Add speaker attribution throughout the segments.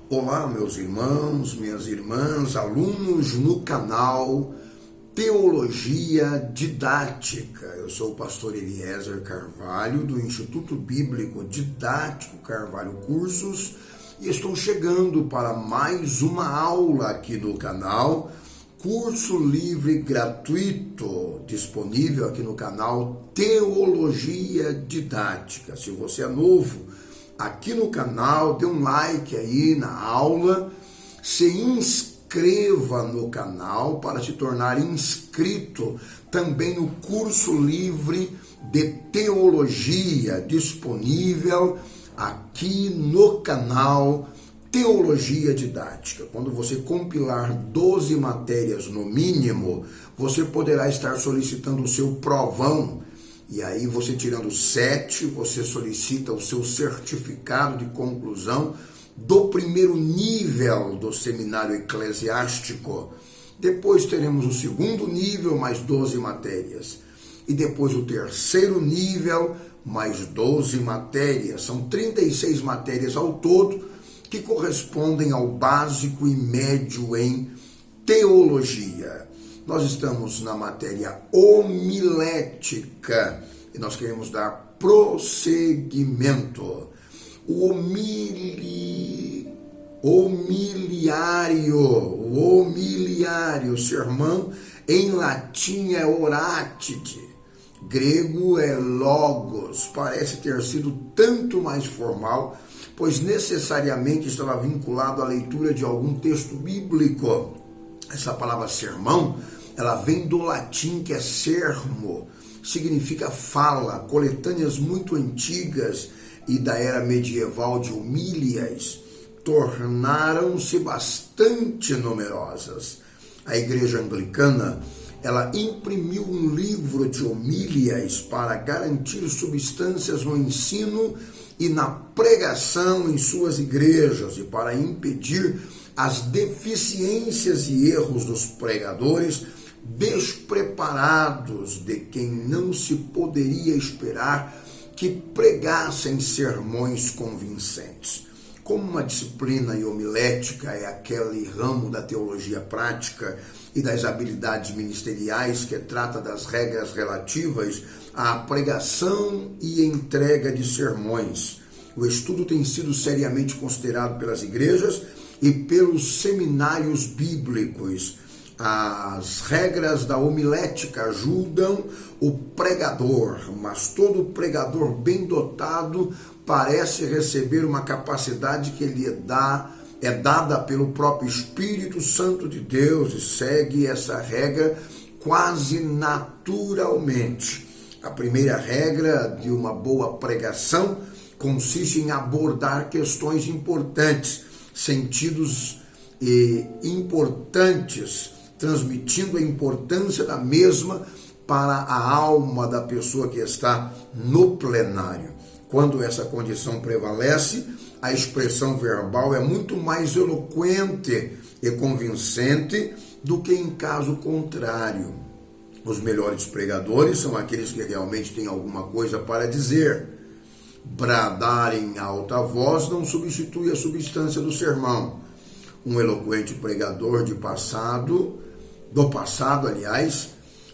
Speaker 1: Olá, meus irmãos, minhas irmãs, alunos no canal Teologia Didática. Eu sou o pastor Eliezer Carvalho, do Instituto Bíblico Didático Carvalho Cursos, e estou chegando para mais uma aula aqui no canal, curso livre gratuito, disponível aqui no canal Teologia Didática. Se você é novo aqui no canal, dê um like aí na aula, se inscreva no canal para se tornar inscrito também no curso livre de teologia disponível aqui no canal Teologia Didática. Quando você compilar 12 matérias no mínimo, você poderá estar solicitando o seu provão. E aí você tirando 7, você solicita o seu certificado de conclusão do primeiro nível do seminário eclesiástico. Depois teremos o segundo nível, mais 12 matérias. E depois o terceiro nível, mais 12 matérias. São 36 matérias ao todo, que correspondem ao básico e médio em teologia. Nós estamos na matéria homilética e nós queremos dar prosseguimento. O homiliário, sermão, em latim é oratite, grego é logos, parece ter sido tanto mais formal, pois necessariamente estava vinculado à leitura de algum texto bíblico. Essa palavra sermão, ela vem do latim, que é sermo, significa fala. Coletâneas muito antigas e da era medieval de homílias tornaram-se bastante numerosas. A igreja anglicana, ela imprimiu um livro de homílias para garantir substâncias no ensino e na pregação em suas igrejas e para impedir as deficiências e erros dos pregadores despreparados, de quem não se poderia esperar que pregassem sermões convincentes. Como uma disciplina homilética é aquele ramo da teologia prática e das habilidades ministeriais que trata das regras relativas à pregação e entrega de sermões, o estudo tem sido seriamente considerado pelas igrejas e pelos seminários bíblicos. As regras da homilética ajudam o pregador, mas todo pregador bem dotado parece receber uma capacidade que lhe é dada pelo próprio Espírito Santo de Deus e segue essa regra quase naturalmente. A primeira regra de uma boa pregação consiste em abordar questões importantes, sentidos importantes, transmitindo a importância da mesma para a alma da pessoa que está no plenário. Quando essa condição prevalece, a expressão verbal é muito mais eloquente e convincente do que em caso contrário. Os melhores pregadores são aqueles que realmente têm alguma coisa para dizer. Bradar em alta voz não substitui a substância do sermão. Um eloquente pregador do passado,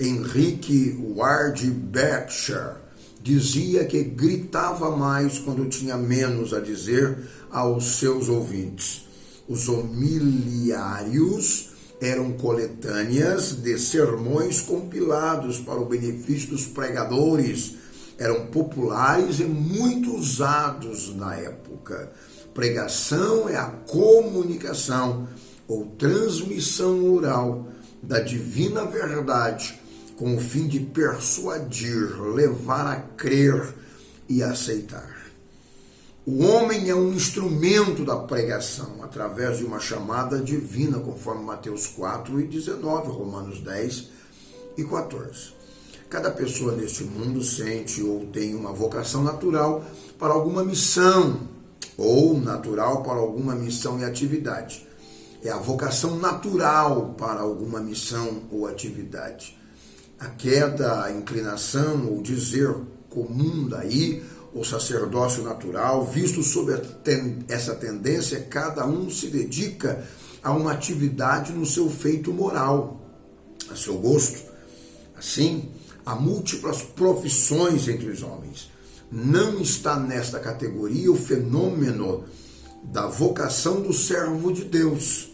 Speaker 1: Henrique Ward Beecher, dizia que gritava mais quando tinha menos a dizer aos seus ouvintes. Os homiliários eram coletâneas de sermões compilados para o benefício dos pregadores. Eram populares e muito usados na época. Pregação é a comunicação ou transmissão oral da divina verdade com o fim de persuadir, levar a crer e aceitar. O homem é um instrumento da pregação através de uma chamada divina, conforme Mateus 4:19, Romanos 10:14. Cada pessoa neste mundo sente ou tem uma vocação natural para alguma missão, ou natural para alguma missão e atividade. É a vocação natural para alguma missão ou atividade. A queda, a inclinação, ou dizer comum daí, o sacerdócio natural, visto sob essa tendência, cada um se dedica a uma atividade no seu feito moral, a seu gosto. Assim, há múltiplas profissões entre os homens. Não está nesta categoria o fenômeno da vocação do servo de Deus.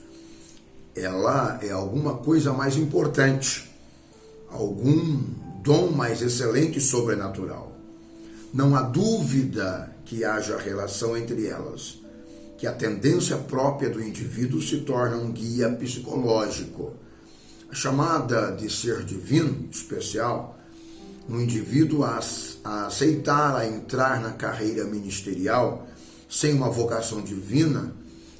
Speaker 1: Ela é alguma coisa mais importante, algum dom mais excelente e sobrenatural. Não há dúvida que haja relação entre elas, que a tendência própria do indivíduo se torna um guia psicológico. A chamada de ser divino, especial, no indivíduo a aceitar, a entrar na carreira ministerial sem uma vocação divina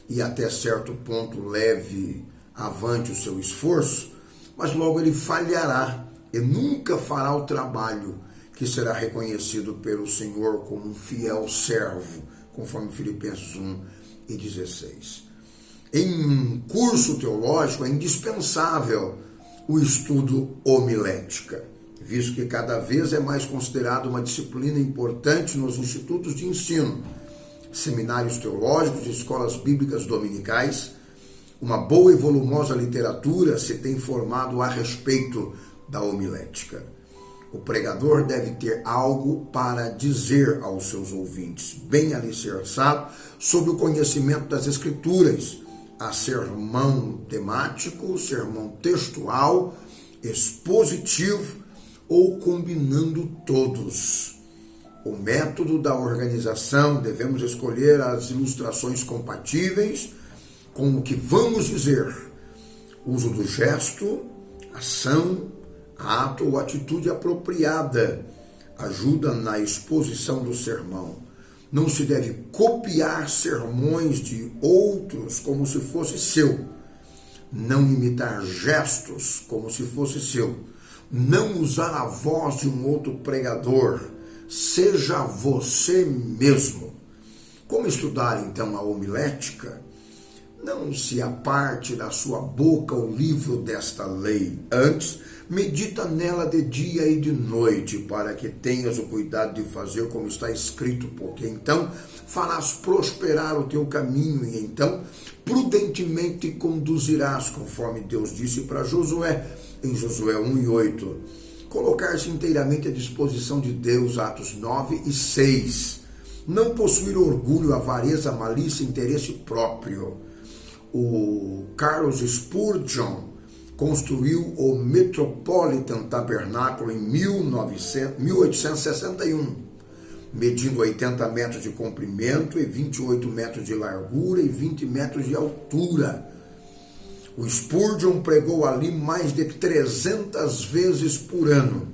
Speaker 1: e até certo ponto leve avante o seu esforço, mas logo ele falhará e nunca fará o trabalho que será reconhecido pelo Senhor como um fiel servo, conforme Filipenses 1:16. Em um curso teológico é indispensável o estudo homilética, visto que cada vez é mais considerado uma disciplina importante nos institutos de ensino, seminários teológicos e escolas bíblicas dominicais. Uma boa e volumosa literatura se tem formado a respeito da homilética. O pregador deve ter algo para dizer aos seus ouvintes, bem alicerçado sobre o conhecimento das Escrituras. Há sermão temático, sermão textual, expositivo ou combinando todos. O método da organização, devemos escolher as ilustrações compatíveis com o que vamos dizer. Uso do gesto, ação, ato ou atitude apropriada ajuda na exposição do sermão. Não se deve copiar sermões de outros como se fosse seu. Não imitar gestos como se fosse seu. Não usar a voz de um outro pregador. Seja você mesmo. Como estudar então a homilética? Não se aparte da sua boca o livro desta lei. Antes, medita nela de dia e de noite, para que tenhas o cuidado de fazer como está escrito, porque então farás prosperar o teu caminho e então prudentemente conduzirás, conforme Deus disse para Josué, em Josué 1:8. Colocar-se inteiramente à disposição de Deus, Atos 9:6. Não possuir orgulho, avareza, malícia, interesse próprio. O Charles Spurgeon construiu o Metropolitan Tabernáculo em 1861, medindo 80 metros de comprimento e 28 metros de largura e 20 metros de altura. O Spurgeon pregou ali mais de 300 vezes por ano,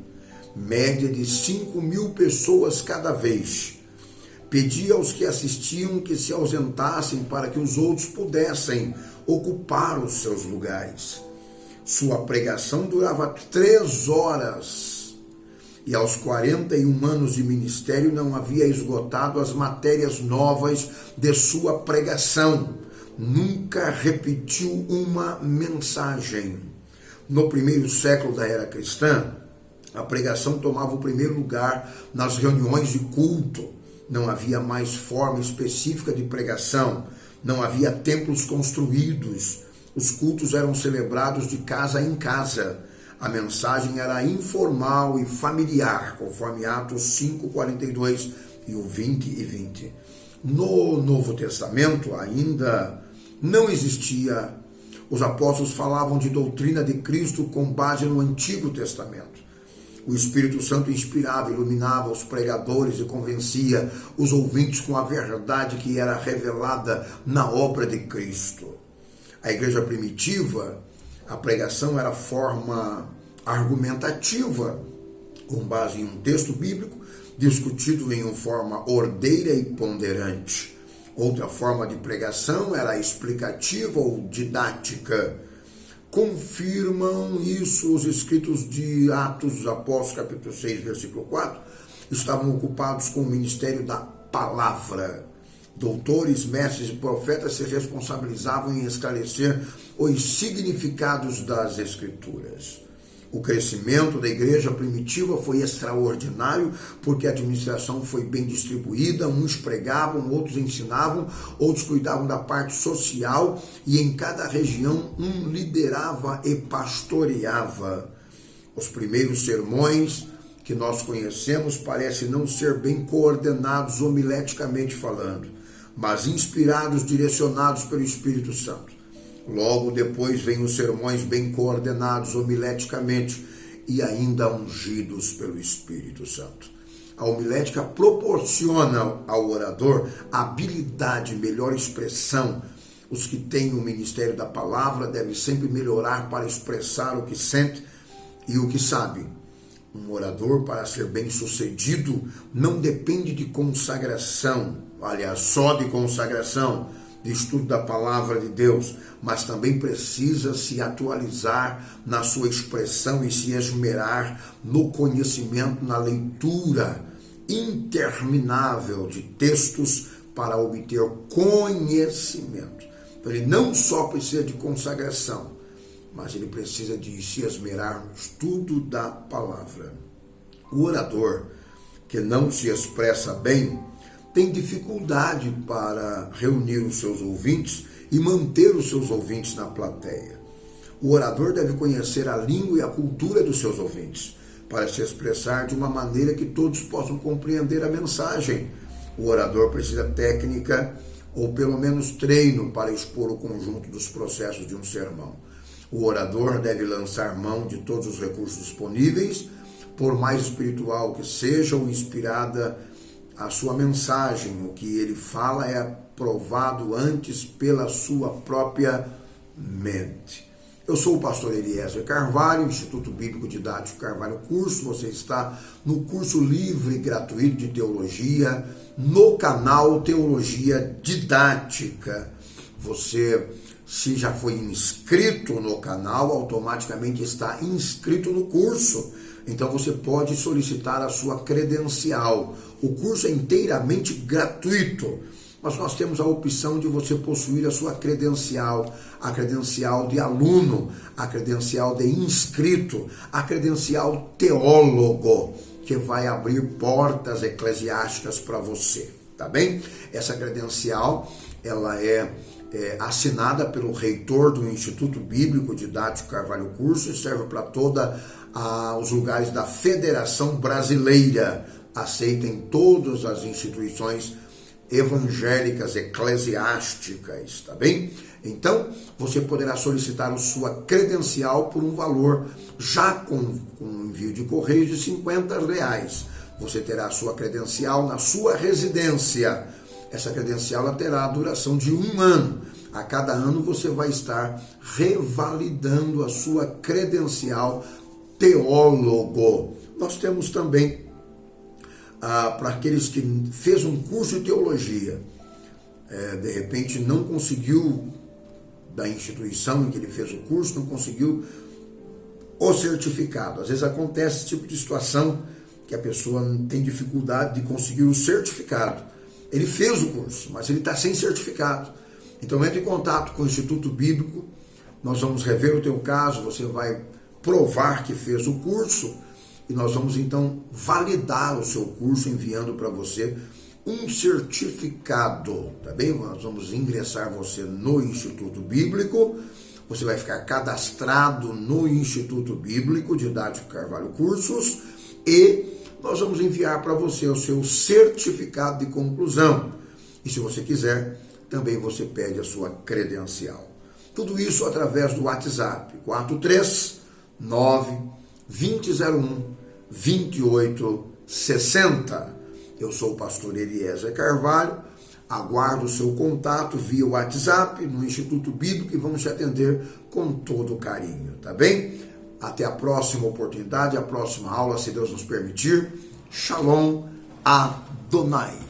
Speaker 1: média de 5.000 pessoas cada vez. Pedia aos que assistiam que se ausentassem para que os outros pudessem ocupar os seus lugares. Sua pregação durava 3 horas e aos 41 anos de ministério não havia esgotado as matérias novas de sua pregação. Nunca repetiu uma mensagem. No primeiro século da era cristã, a pregação tomava o primeiro lugar nas reuniões de culto. Não havia mais forma específica de pregação, não havia templos construídos, os cultos eram celebrados de casa em casa, a mensagem era informal e familiar, conforme Atos 5:42 e o 20:20. No Novo Testamento ainda não existia, os apóstolos falavam de doutrina de Cristo com base no Antigo Testamento. O Espírito Santo inspirava, iluminava os pregadores e convencia os ouvintes com a verdade que era revelada na obra de Cristo. A igreja primitiva, a pregação era forma argumentativa, com base em um texto bíblico, discutido em uma forma ordeira e ponderante. Outra forma de pregação era explicativa ou didática. Confirmam isso os escritos de Atos dos Apóstolos, capítulo 6, versículo 4. Estavam ocupados com o ministério da palavra. Doutores, mestres e profetas se responsabilizavam em esclarecer os significados das Escrituras. O crescimento da igreja primitiva foi extraordinário, porque a administração foi bem distribuída, uns pregavam, outros ensinavam, outros cuidavam da parte social, e em cada região um liderava e pastoreava. Os primeiros sermões que nós conhecemos parecem não ser bem coordenados homileticamente falando, mas inspirados, direcionados pelo Espírito Santo. Logo depois vêm os sermões bem coordenados homileticamente e ainda ungidos pelo Espírito Santo. A homilética proporciona ao orador habilidade, melhor expressão. Os que têm o ministério da palavra devem sempre melhorar para expressar o que sente e o que sabe. Um orador, para ser bem-sucedido, não depende de consagração, aliás, só de consagração, de estudo da palavra de Deus, mas também precisa se atualizar na sua expressão e se esmerar no conhecimento, na leitura interminável de textos para obter conhecimento. Então, ele não só precisa de consagração, mas ele precisa de se esmerar no estudo da palavra. O orador que não se expressa bem tem dificuldade para reunir os seus ouvintes e manter os seus ouvintes na plateia. O orador deve conhecer a língua e a cultura dos seus ouvintes para se expressar de uma maneira que todos possam compreender a mensagem. O orador precisa de técnica ou pelo menos treino para expor o conjunto dos processos de um sermão. O orador deve lançar mão de todos os recursos disponíveis, por mais espiritual que seja ou inspirada a sua mensagem. O que ele fala é aprovado antes pela sua própria mente. Eu sou o pastor Eliezer Carvalho, Instituto Bíblico Didático Carvalho Curso. Você está no curso livre e gratuito de teologia, no canal Teologia Didática. Você, se já foi inscrito no canal, automaticamente está inscrito no curso. Então você pode solicitar a sua credencial. O curso é inteiramente gratuito, mas nós temos a opção de você possuir a sua credencial, a credencial de aluno, a credencial de inscrito, a credencial teólogo, que vai abrir portas eclesiásticas para você, tá bem? Essa credencial, ela é assinada pelo reitor do Instituto Bíblico Didático Carvalho Curso e serve para todos os lugares da Federação Brasileira, aceita em todas as instituições evangélicas, eclesiásticas, tá bem? Então, você poderá solicitar a sua credencial por um valor, já com envio de correio, de R$50. Você terá a sua credencial na sua residência. Essa credencial ela terá a duração de 1 ano. A cada ano você vai estar revalidando a sua credencial teólogo. Nós temos também, para aqueles que fez um curso de teologia, de repente não conseguiu, da instituição em que ele fez o curso, não conseguiu o certificado. Às vezes acontece esse tipo de situação, que a pessoa tem dificuldade de conseguir o certificado. Ele fez o curso, mas ele está sem certificado. Então entre em contato com o Instituto Bíblico, nós vamos rever o teu caso, você vai provar que fez o curso e nós vamos então validar o seu curso enviando para você um certificado, tá bem? Nós vamos ingressar você no Instituto Bíblico, você vai ficar cadastrado no Instituto Bíblico Didático Carvalho Cursos e nós vamos enviar para você o seu certificado de conclusão. E se você quiser, também você pede a sua credencial. Tudo isso através do WhatsApp, 439-2001-2860. Eu sou o pastor Eliezer Carvalho, aguardo o seu contato via WhatsApp no Instituto Bíblico e vamos te atender com todo carinho, tá bem? Até a próxima oportunidade, a próxima aula, se Deus nos permitir. Shalom Adonai.